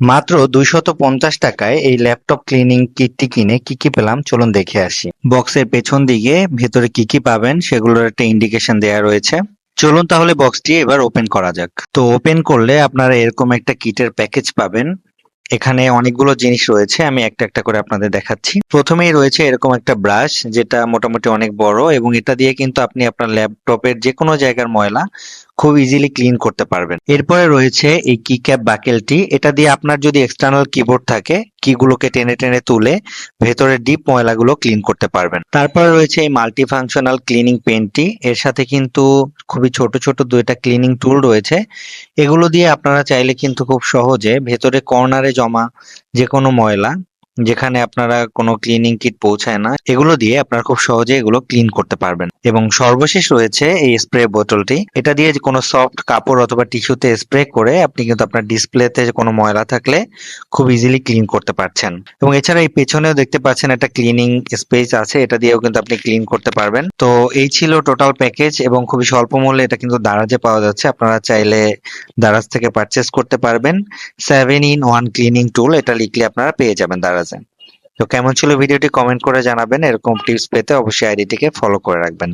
মাত্র 250 টাকায় এই ল্যাপটপ ক্লিনিং কিটটি কিনে কি কি পেলাম চলুন দেখে আসি। বক্সের পেছন দিকে ভেতরে কি কি পাবেন সেগুলোর একটা ইন্ডিকেশন দেয়া রয়েছে। চলুন তাহলে বক্সটি এবার ওপেন করা যাক। তো ওপেন করলে আপনারা এরকম একটা কিটের প্যাকেজ পাবেন। এখানে অনেকগুলো জিনিস রয়েছে, আমি একটা একটা করে আপনাদের দেখাচ্ছি। প্রথমেই রয়েছে এরকম একটা ব্রাশ, যেটা মোটামুটি অনেক বড়, এবং এটা দিয়ে কিন্তু আপনি আপনার ল্যাপটপের যে কোনো জায়গার ময়লা খুব ইজিলি ক্লিন করতে পারবেন। এরপরে রয়েছে এই কি ক্যাপ বাকেলটি, এটা দিয়ে আপনার যদি এক্সটার্নাল কিবোর্ড থাকে কিগুলোকে টেনে টেনে তুলে ভেতরের ডিপ ময়লাগুলো ক্লিন করতে পারবেন। তারপরে রয়েছে এই মাল্টি ফাংশনাল ক্লিনিং পেনটি, এর সাথে কিন্তু খুবই ছোট ছোট দুইটা ক্লিনিং টুল রয়েছে। এগুলো দিয়ে আপনারা চাইলে কিন্তু খুব সহজে ভেতরে কর্নারে জমা যে কোনো ময়লা, যেখানে আপনারা কোনো ক্লিনিং কিট পৌঁছায় না, এগুলো দিয়ে আপনারা খুব সহজে এগুলো ক্লিন করতে পারবেন। এবং সর্বশেষ রয়েছে এই স্প্রে বোতলটি, এটা দিয়ে যে কোনো সফট কাপড় অথবা টিস্যুতে স্প্রে করে আপনি কিন্তু আপনার ডিসপ্লেতে কোনো ময়লা থাকলে খুব ইজিলি ক্লিন করতে পারছেন। এবং এছাড়া এই পেছনেও দেখতে পাচ্ছেন একটা ক্লিনিং স্পেস আছে, এটা দিয়েও কিন্তু আপনি ক্লিন করতে পারবেন। তো এই ছিল টোটাল প্যাকেজ, এবং খুবই স্বল্প মূল্যে এটা কিন্তু দারাজে পাওয়া যাচ্ছে। আপনারা চাইলে দারাজ থেকে পারচেস করতে পারবেন। 7-in-1 ক্লিনিং টুল, এটা লিখলে আপনারা পেয়ে যাবেন দারাজে। তো কেমন ছিল ভিডিওটি কমেন্ট করে জানাবেন। এরকম টিপস পেতে অবশ্যই আইডিটিকে ফলো করে রাখবেন।